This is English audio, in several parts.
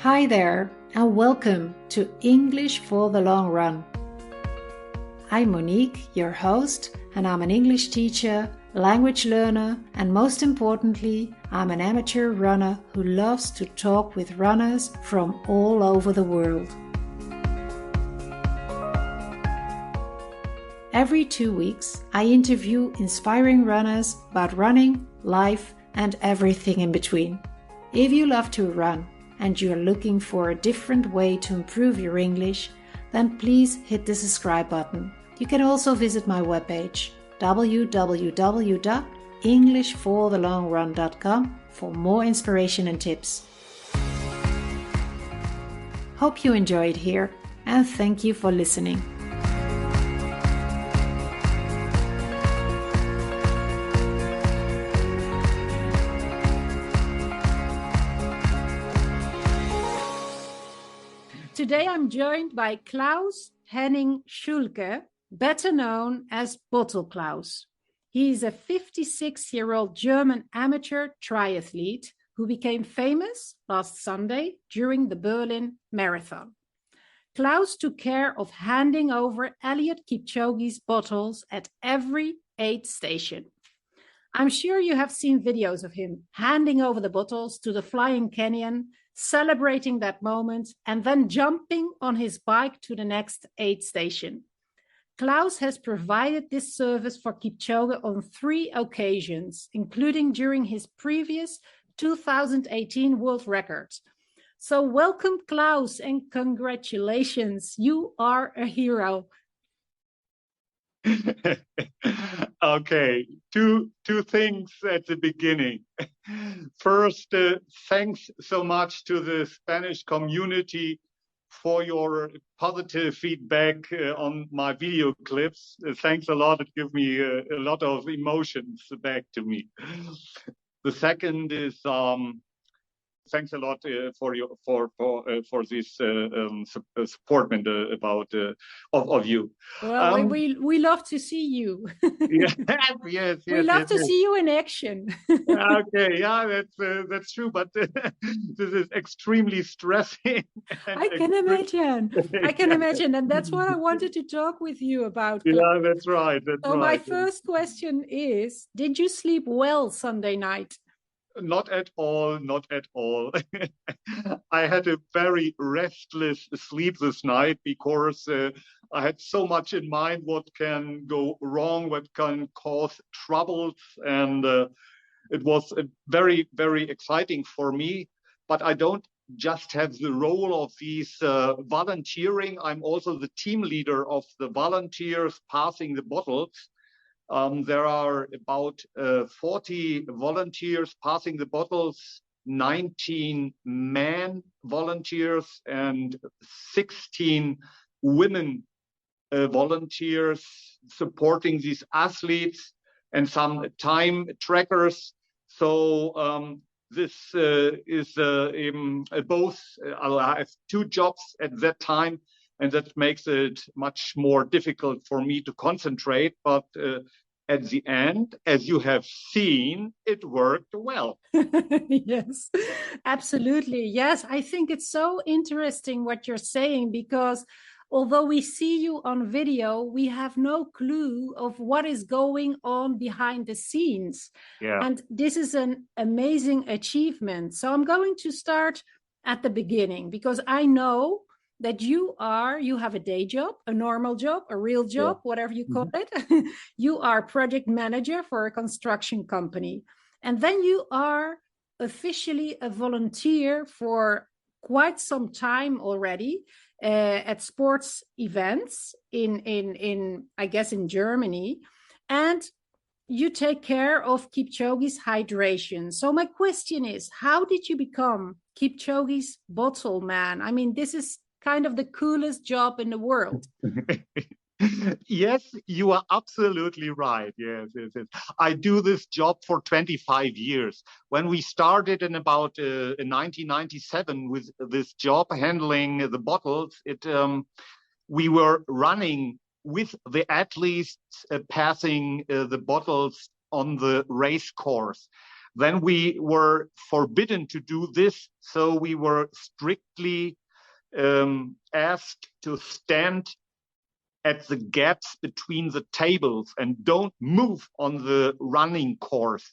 Hi there, and welcome to English for the Long Run. I'm Monique, your host, and I'm an English teacher, language learner, and most importantly, I'm an amateur runner who loves to talk with runners from all over the world. Every 2 weeks, I interview inspiring runners about running, life, and everything in between. If you love to run and you're looking for a different way to improve your English, then please hit the subscribe button. You can also visit my webpage www.englishforthelongrun.com for more inspiration and tips. Hope you enjoyed here, and thank you for listening. Today I'm joined by Claus Henning-Schulke, better known as Bottle Claus. He is a 56-year-old German amateur triathlete who became famous last Sunday during the Berlin Marathon. Claus took care of handing over Eliud Kipchoge's bottles at every aid station. I'm sure you have seen videos of him handing over the bottles to the flying Kenyan, celebrating that moment, and then jumping on his bike to the next aid station. Claus has provided this service for Kipchoge on 3 occasions, including during his previous 2018 world record. So welcome, Claus, and congratulations. You are a hero. Okay, two things at the beginning. First, thanks so much to the Spanish community for your positive feedback on my video clips. Thanks a lot. It gives me a lot of emotions back to me. The second is thanks a lot for this support about of you. Well, we love to see you. yes. We love to see you in action. Okay, yeah, that's true, but this is extremely stressing. I can imagine, and that's what I wanted to talk with you about. Yeah, that's right. So my first question is, did you sleep well Sunday night? Not at all, not at all. I had a very restless sleep this night because I had so much in mind what can go wrong, what can cause troubles. And it was very, very exciting for me. But I don't just have the role of these volunteering. I'm also the team leader of the volunteers passing the bottles. There are about 40 volunteers passing the bottles, 19 men volunteers, and 16 women volunteers supporting these athletes, and some time trackers. So this is both. I have 2 jobs at that time. And that makes it much more difficult for me to concentrate. But at the end, as you have seen, it worked well. Yes, absolutely. Yes, I think it's so interesting what you're saying, because although we see you on video, we have no clue of what is going on behind the scenes. Yeah. And this is an amazing achievement. So I'm going to start at the beginning, because I know that you have a day job, a normal job, a real job, whatever you call it. You are project manager for a construction company. And then you are officially a volunteer for quite some time already at sports events in I guess in Germany. And you take care of Kipchoge's hydration. So my question is, how did you become Kipchoge's bottle man? I mean, this is kind of the coolest job in the world. Yes, you are absolutely right. Yes. I do this job for 25 years. When we started in about 1997 with this job, handling the bottles, we were running with the athletes, passing the bottles on the race course. Then we were forbidden to do this, so we were strictly asked to stand at the gaps between the tables and don't move on the running course.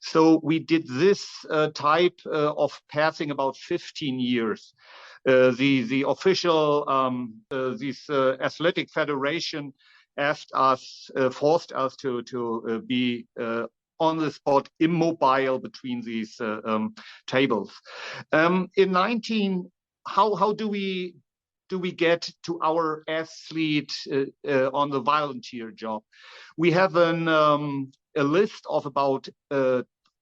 So we did this type of passing about 15 years. The official, this athletic federation forced us to be on the spot, immobile between these tables. How do we get to our athlete on the volunteer job? We have a list of about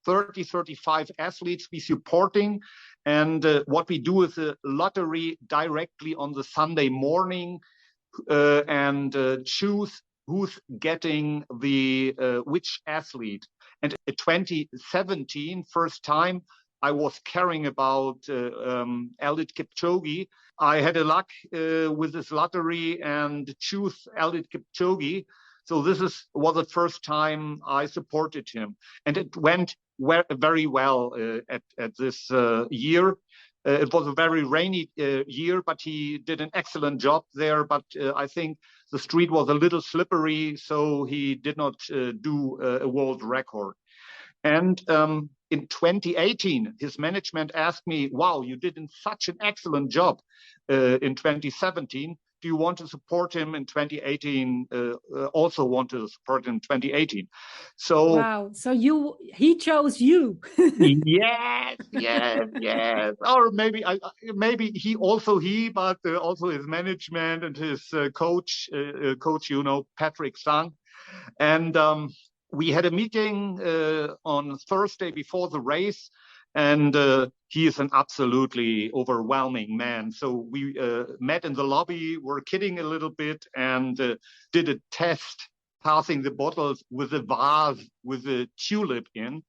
35 athletes we supporting. And what we do is a lottery directly on the Sunday morning and choose who's getting the which athlete. And in 2017, first time, I was caring about Eliud Kipchoge. I had a luck with this lottery and choose Eliud Kipchoge. So this was the first time I supported him. And it went very well at this year. It was a very rainy year, but he did an excellent job there. But I think the street was a little slippery, so he did not do a world record. And in 2018, his management asked me, wow, you did such an excellent job in 2017. Do you want to support him in 2018? Also want to support him in 2018. So wow, so he chose you. yes. Or maybe but also his management and his coach, Patrick Sang. And we had a meeting on Thursday before the race, and he is an absolutely overwhelming man. So we met in the lobby, were kidding a little bit, and did a test, passing the bottles with a vase with a tulip in.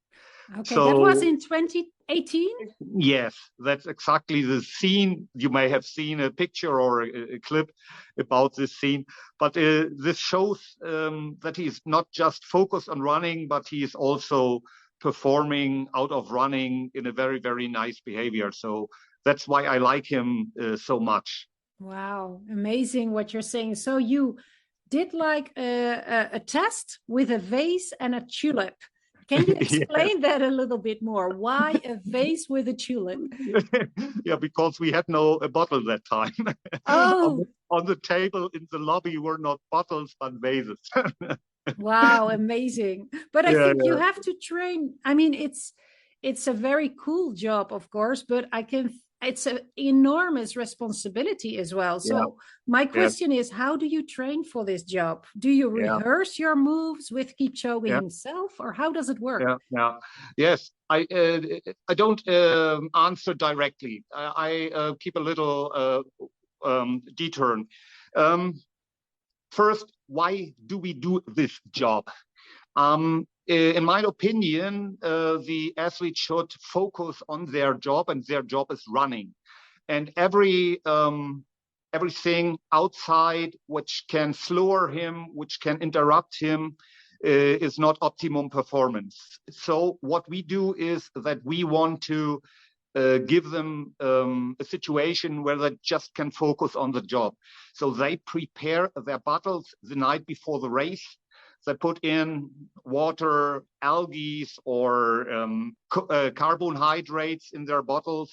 Okay, so, that was in 2018? Yes, that's exactly the scene. You may have seen a picture or a clip about this scene, but this shows that he's not just focused on running, but he is also performing out of running in a very, very nice behavior. So that's why I like him so much. Wow, amazing what you're saying. So you did like a test with a vase and a tulip. Can you explain that a little bit more? Why a vase with a tulip? Yeah, because we had no bottle that time. Oh. on the table in the lobby were not bottles, but vases. Wow, amazing. But I think you have to train. I mean, it's a very cool job, of course, but it's an enormous responsibility as well. So my question is, how do you train for this job? Do you rehearse your moves with Kipchoge himself, or how does it work? Yes, I don't answer directly. I keep a little detour. First, why do we do this job? In my opinion, the athlete should focus on their job, and their job is running. And everything outside which can slow him, which can interrupt him, is not optimum performance. So what we do is that we want to give them a situation where they just can focus on the job. So they prepare their bottles the night before the race. They put in water, algae, or carbohydrates in their bottles,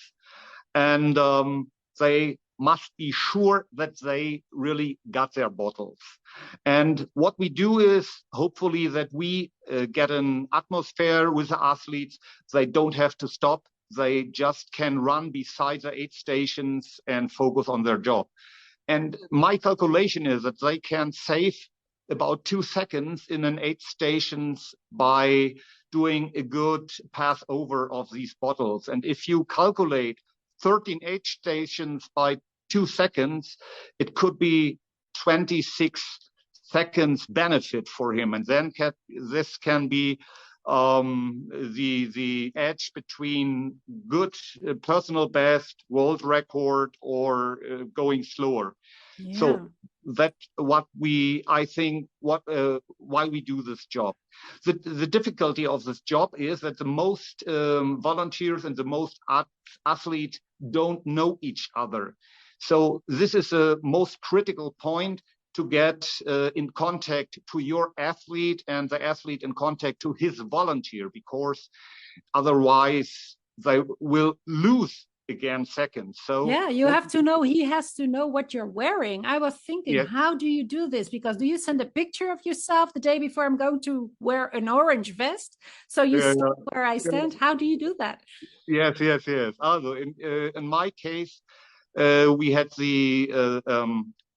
and they must be sure that they really got their bottles. And what we do is hopefully that we get an atmosphere with the athletes. They don't have to stop. They just can run beside the aid stations and focus on their job. And my calculation is that they can save about 2 seconds in an aid stations by doing a good pass over of these bottles. And if you calculate 13 aid stations by 2 seconds, it could be 26 seconds benefit for him. And then this can be the edge between good personal best, world record, or going slower. So that I think why we do this job. The difficulty of this job is that the most volunteers and the most athletes don't know each other. So this is a most critical point, to get in contact to your athlete and the athlete in contact to his volunteer, because otherwise they will lose again seconds. So yeah, you have to know, he has to know what you're wearing. I was thinking, yeah. how do you do this? Because do you send a picture of yourself the day before, I'm going to wear an orange vest, so you see where I stand? How do you do that? Yes. Also in my case, we had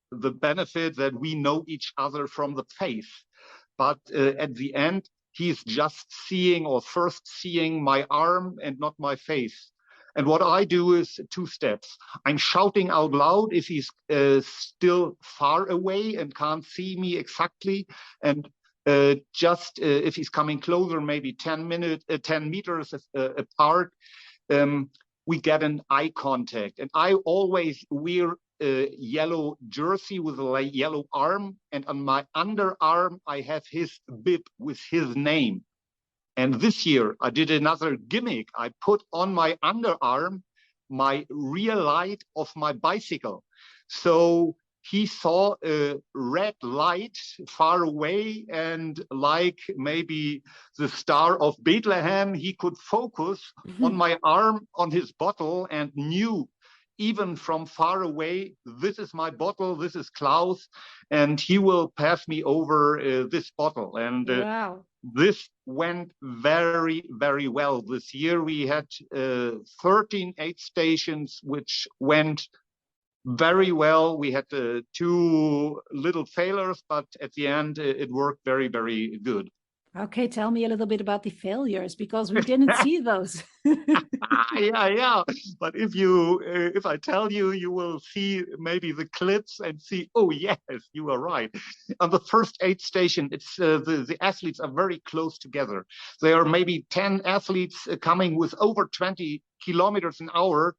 the benefit that we know each other from the face, but at the end he's just first seeing my arm and not my face. And what I do is 2 steps. I'm shouting out loud if he's still far away and can't see me exactly, and just if he's coming closer, maybe 10 meters apart, we get an eye contact. And I always wear a yellow jersey with a yellow arm, and on my underarm I have his bib with his name. And this year I did another gimmick. I put on my underarm my real light of my bicycle. So he saw a red light far away, and like maybe the Star of Bethlehem, he could focus on my arm, on his bottle, and knew even from far away, this is my bottle, this is Claus, and he will pass me over this bottle. And wow. This went very, very well. This year we had 13 aid stations, which went very well. We had 2 little failures, but at the end it worked very, very good. Okay, tell me a little bit about the failures, because we didn't see those. Yeah. But if I tell you, you will see maybe the clips and see, oh yes, you are right. On the first aid station, it's the athletes are very close together. There are maybe 10 athletes coming with over 20 kilometers an hour,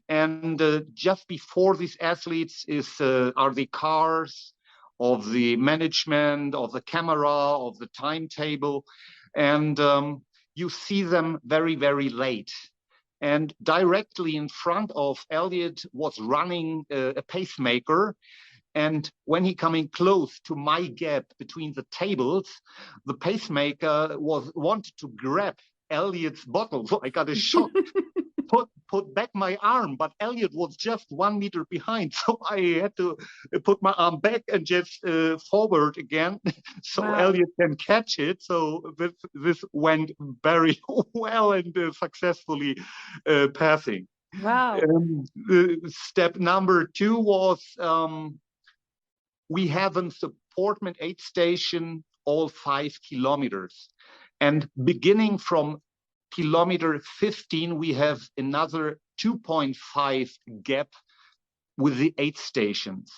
and just before these athletes are the cars of the management, of the camera, of the timetable, and you see them very, very late. And directly in front of Eliud was running a pacemaker. And when he coming close to my gap between the tables, the pacemaker wanted to grab Eliud's bottle. So I got a shock. Put back my arm, but Eliud was just 1 meter behind, so I had to put my arm back and just forward again, so wow. Eliud can catch it. So this went very well and successfully passing. Wow. Step number 2 was we have a supportment aid station all 5 kilometers, and beginning from kilometer 15, we have another 2.5 gap with the aid stations.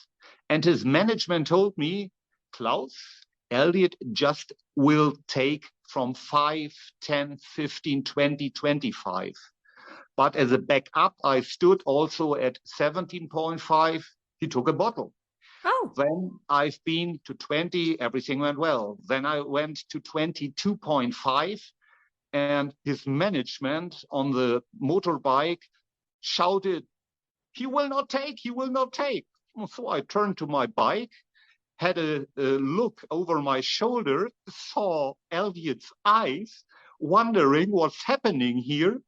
And his management told me, Claus, Eliud just will take from 5, 10, 15, 20, 25. But as a backup, I stood also at 17.5. He took a bottle. Oh. Then I've been to 20, everything went well. Then I went to 22.5. And his management on the motorbike shouted, he will not take, he will not take. So I turned to my bike, had a look over my shoulder, saw Eliud's eyes, wondering what's happening here.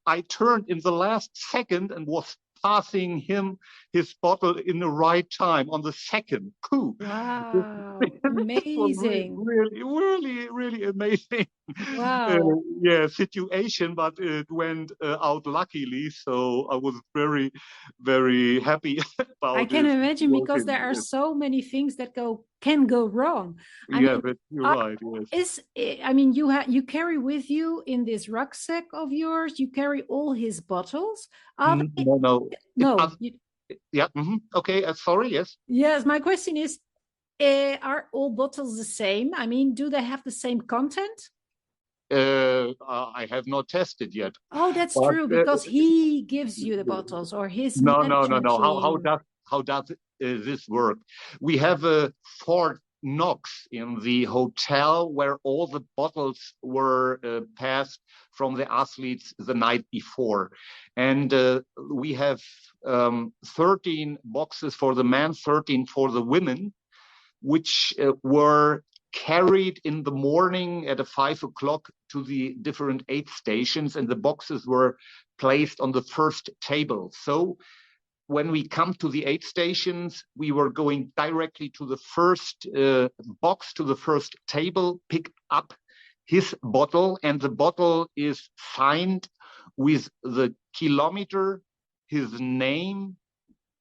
I turned in the last second and was passing him his bottle in the right time on the second. Pooh. Wow, amazing. Really amazing. Wow. Situation, but it went out luckily. So I was very, very happy about it. I can imagine, because there are so many things that can go wrong. I mean, but you're right. Yes. You carry with you in this rucksack of yours, you carry all his bottles. No. Yeah. Okay. Sorry. Yes. Yes. My question is, are all bottles the same? I mean, do they have the same content? I have not tested yet. Oh, that's true, because he gives you the bottles, or his No. management team. How does this work. We have a Fort Knox in the hotel where all the bottles were passed from the athletes the night before. And we have 13 boxes for the men, 13 for the women, which were carried in the morning at 5 o'clock to the different aid stations, and the boxes were placed on the first table. So when we come to the aid stations, we were going directly to the first box, to the first table, pick up his bottle, and the bottle is signed with the kilometer, his name,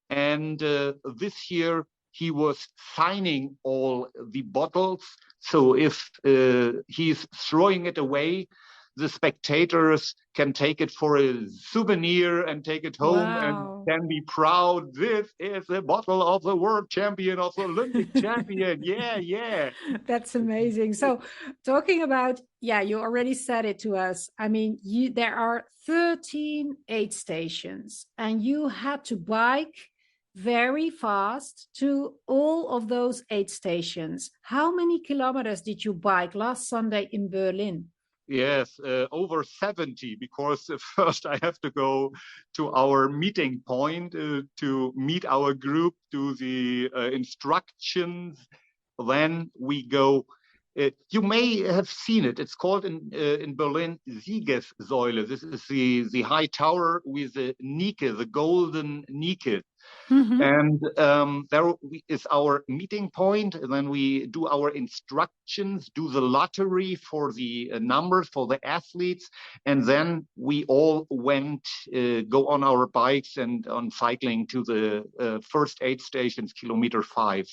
and this year he was signing all the bottles. So if he's throwing it away, the spectators can take it for a souvenir and take it home. Wow. And can be proud. This is the bottle of the world champion, of the Olympic champion. Yeah, yeah. That's amazing. So talking about, yeah, you already said it to us. I mean, there are 13 aid stations and you had to bike very fast to all of those aid stations. How many kilometers did you bike last Sunday in Berlin? Yes, over 70, because first I have to go to our meeting point to meet our group, do the instructions. Then we go. You may have seen it. It's called in Berlin Siegessäule. This is the high tower with the Nike, the golden Nike. Mm-hmm. And there is our meeting point. And then we do our instructions, do the lottery for the numbers for the athletes. And then we all go on our bikes and on cycling to the first aid stations, kilometer 5.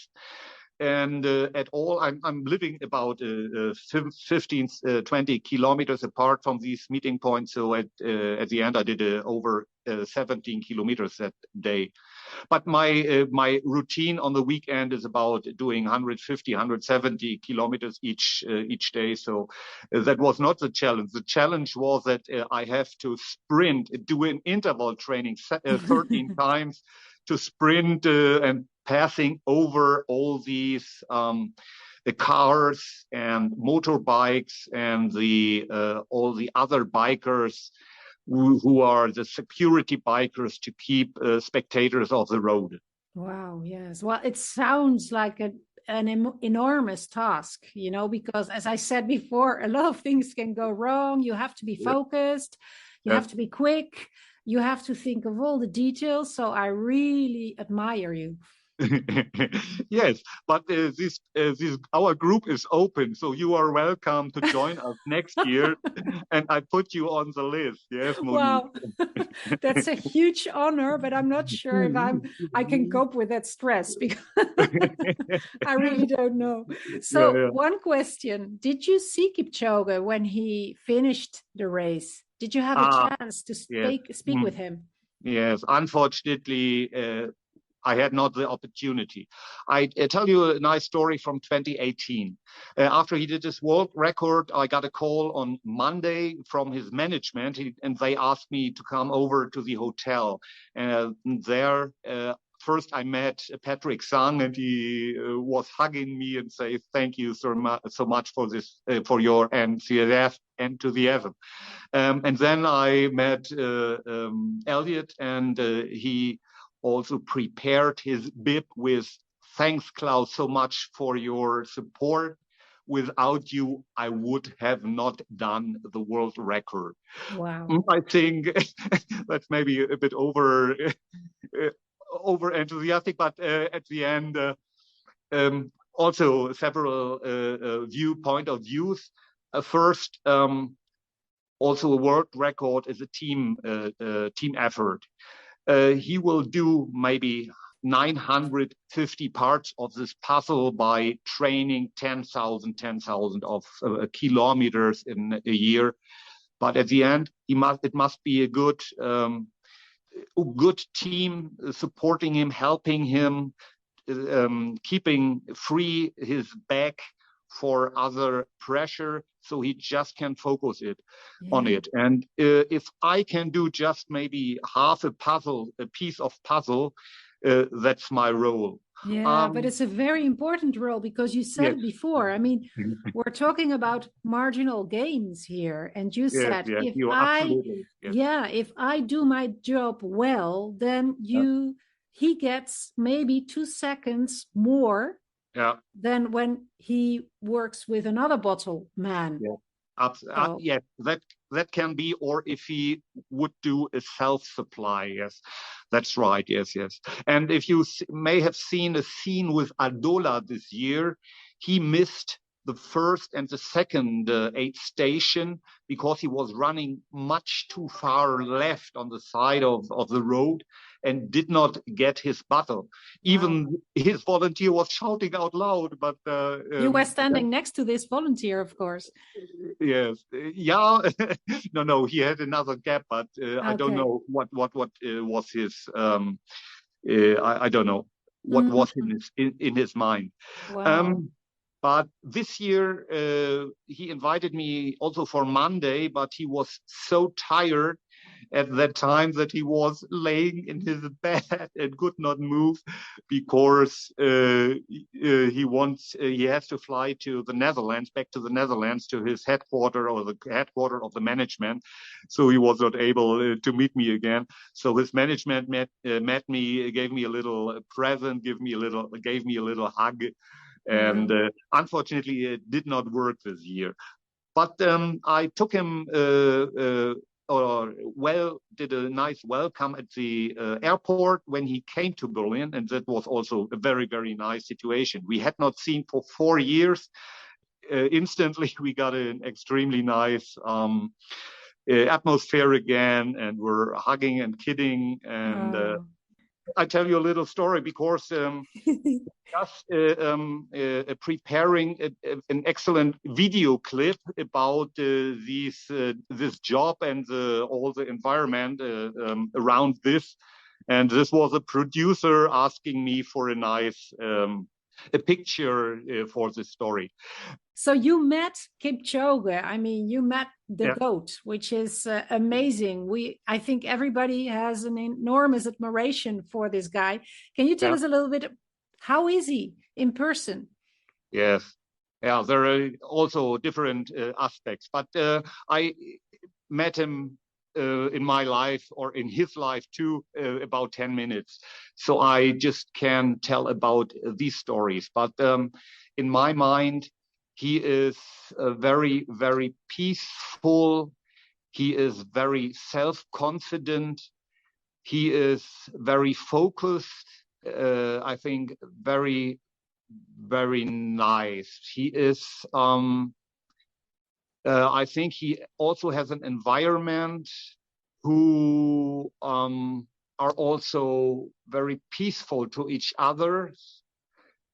And at all, I'm living about 15, 20 kilometers apart from these meeting points. So at the end, I did over 17 kilometers that day. But my routine on the weekend is about doing 150, 170 kilometers each day. So that was not the challenge. The challenge was that I have to sprint, do an interval training 13 times to sprint and passing over all these the cars and motorbikes and all the other bikers who are the security bikers to keep spectators off the road. Wow, yes. Well, it sounds like an enormous task, because as I said before, a lot of things can go wrong. You have to be focused, you have to be quick, you have to think of all the details. So I really admire you. Yes, but our group is open, so you are welcome to join us next year, and I put you on the list. Yes, Monique. Wow, that's a huge honor, but I'm not sure if I can cope with that stress, because I really don't know. So one question: did you see Kipchoge when he finished the race? Did you have a chance to speak with him? Yes, unfortunately. I had not the opportunity. I tell you a nice story from 2018. After he did his world record, I got a call on Monday from his management, and they asked me to come over to the hotel. There, first I met Patrick Sang, and he was hugging me and say, "Thank you so much for this, for your enthusiasm." And then I met Eliud, and he also prepared his bib with "Thanks, Claus, so much for your support. Without you, I would have not done the world record." Wow. I think that's maybe a bit over enthusiastic, but at the end, also several point of views. First, also a world record is a team effort. He will do maybe 950 parts of this puzzle by training 10,000 of kilometers in a year. But at the end, it must be a good team supporting him, helping him, keeping free his back for other pressure, so he just can focus on it. And if I can do just maybe half a piece of puzzle, that's my role. Yeah, but it's a very important role because you said Yes. it before. I mean, we're talking about marginal gains here. And you Yes, said, yes, you are absolutely. Yes. yeah, if I do my job well, then Yeah. he gets maybe 2 seconds more Yeah. than when he works with another bottle man. Yeah. So, Yes, that can be, or if he would do a self-supply, yes, that's right, yes, yes. And if you may have seen a scene with Adola this year, he missed the first and the second aid station because he was running much too far left on the side of the road and did not get his bottle. Even his volunteer was shouting out loud, but you were standing next to this volunteer, of course. yes, yeah, no, he had another gap, but I don't Okay. know what was his. I don't know what was in his mind. Wow. But this year he invited me also for Monday, but he was so tired at that time that he was laying in his bed and could not move because he has to fly to the Netherlands, back to the Netherlands, to his headquarter or the headquarter of the management. So he was not able to meet me again. So his management met me, gave me a little present, gave me a little hug. And unfortunately, it did not work this year. But I took him did a nice welcome at the airport when he came to Berlin. And that was also a very, very nice situation. We had not seen for 4 years. Instantly, we got an extremely nice atmosphere again, and we're hugging and kidding. And I tell you a little story because just preparing an excellent video clip about this job and all the environment around this. And this was a producer asking me for a nice a picture for this story. So you met Kipchoge. I mean, you met the GOAT, which is amazing. I think everybody has an enormous admiration for this guy. Can you tell us a little bit, how is he in person? Yes. Yeah, there are also different aspects, but I met him in my life or in his life too, about 10 minutes. So I just can tell about these stories. But in my mind, he is very, very peaceful. He is very self-confident. He is very focused. I think very, very nice. He is, I think he also has an environment who are also very peaceful to each other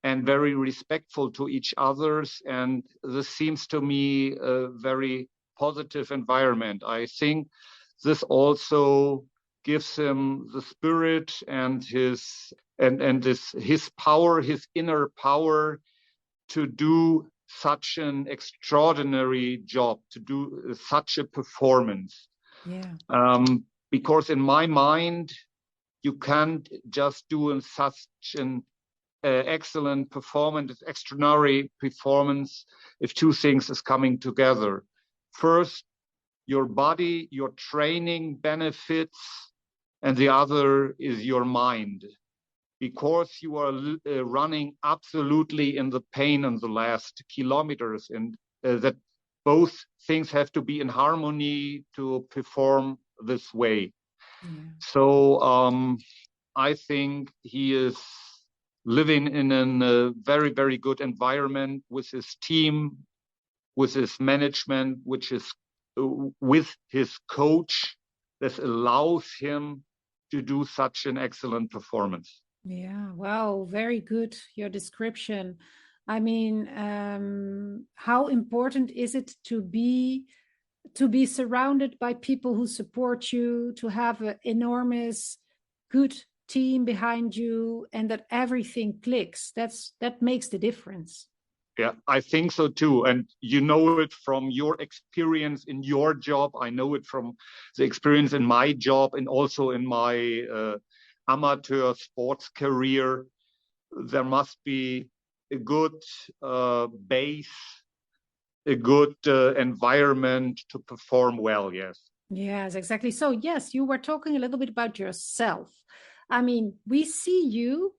and very respectful to each others. And this seems to me a very positive environment. I think this also gives him the spirit and his power, his inner power to do such an extraordinary job, to do such a performance. Yeah. Because in my mind, you can't just do such an excellent performance, extraordinary performance, if two things is coming together. First, your body, your training benefits, and the other is your mind. Because you are running absolutely in the pain in the last kilometers, and that both things have to be in harmony to perform this way. Yeah. So I think he is living in a very, very good environment with his team, with his management, which is with his coach, that allows him to do such an excellent performance. Yeah, wow, very good, your description. I mean, how important is it to be surrounded by people who support you, to have an enormous good team behind you, and that everything clicks? That makes the difference. Yeah, I think so too. And you know it from your experience in your job. I know it from the experience in my job and also in my amateur sports career. there must be a good base, a good environment to perform well. Yes. Yes, exactly. So, yes, you were talking a little bit about yourself. I mean, we see you.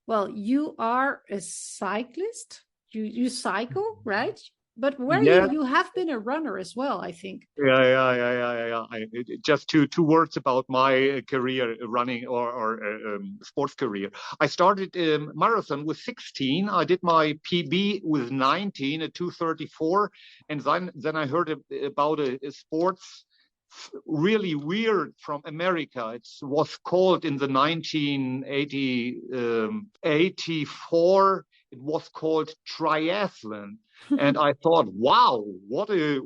Well, you are a cyclist. You cycle, right? But where Yes. you have been a runner as well, I think. Yeah. Just two words about my career, running or sports career. I started marathon with 16. I did my PB with 19 at 2:34, and then I heard about a sports really weird from America. It was called in the 1984. It was called triathlon. And I thought, wow, what a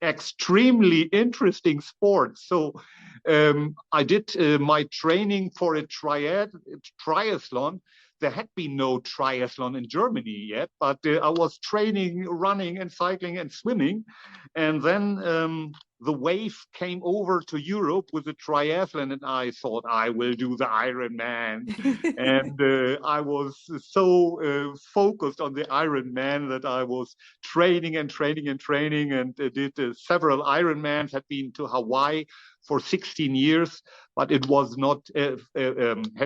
extremely interesting sport. So I did my training for a triathlon. There had been no triathlon in Germany yet, but I was training, running and cycling and swimming. And then the wave came over to Europe with the triathlon, and I thought I will do the Ironman. And I was so focused on the Ironman that I was training and did several Ironmans, had been to Hawaii for 16 years, but it was not, had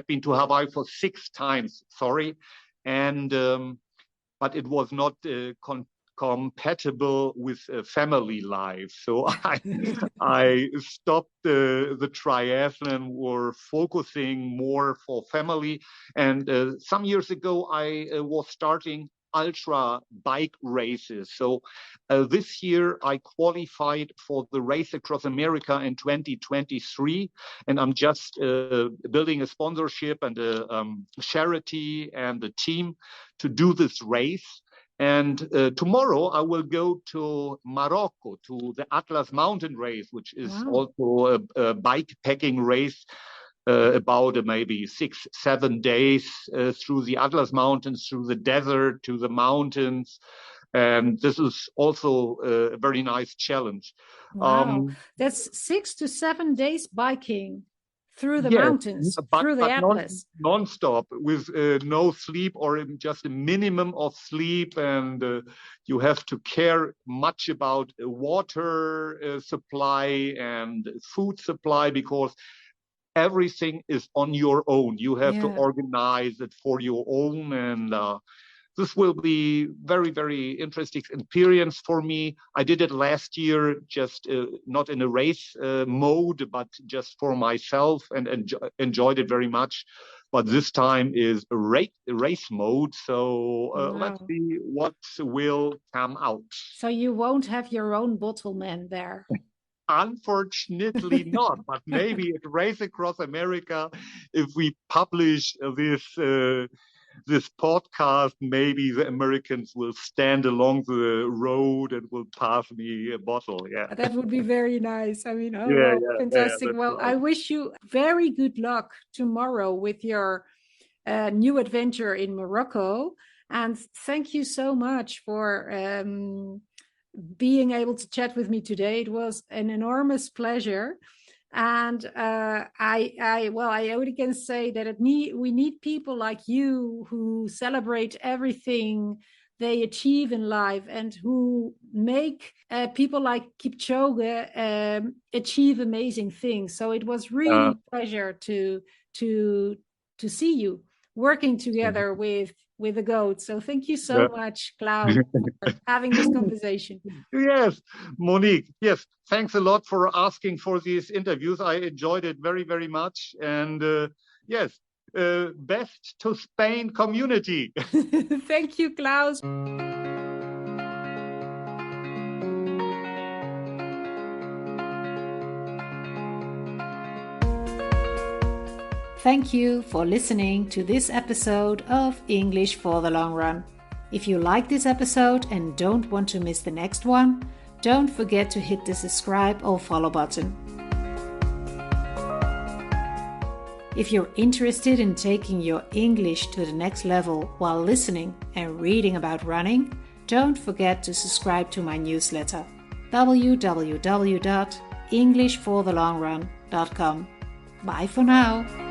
been to Hawaii for 6 times, sorry. And, but it was not compatible with family life. So I stopped the triathlon, were focusing more for family. And some years ago, I was starting ultra bike races. So this year I qualified for the race across America in 2023, and I'm just building a sponsorship and a charity and a team to do this race. And tomorrow I will go to Morocco to the Atlas Mountain Race, which is also a bike packing race. About maybe 6-7 days through the Atlas Mountains, through the desert, to the mountains. And this is also a very nice challenge. Wow, that's 6 to 7 days biking through the mountains, through the Atlas. Non-stop, with no sleep or just a minimum of sleep. And you have to care much about water supply and food supply, because everything is on your own. You have to organize it for your own. And this will be very, very interesting experience for me. I did it last year, just not in a race mode, but just for myself, and enjoyed it very much. But this time is a race mode. So let's see what will come out. So you won't have your own bottle man there. Unfortunately not, but maybe at Race Across America, if we publish this podcast, maybe the Americans will stand along the road and will pass me a bottle. Yeah, that would be very nice. I mean, fantastic. Well, right. I wish you very good luck tomorrow with your new adventure in Morocco, and thank you so much for being able to chat with me today. It was an enormous pleasure. And I only can say that we need people like you who celebrate everything they achieve in life and who make people like Kipchoge achieve amazing things. So it was really a pleasure to see you working together with the goat. So thank you so much, Claus, for having this conversation. Yes, Monique. Yes, thanks a lot for asking for these interviews. I enjoyed it very, very much. And yes, best to Spain community. Thank you, Claus. Thank you for listening to this episode of English for the Long Run. If you like this episode and don't want to miss the next one, don't forget to hit the subscribe or follow button. If you're interested in taking your English to the next level while listening and reading about running, don't forget to subscribe to my newsletter, www.englishforthelongrun.com. Bye for now.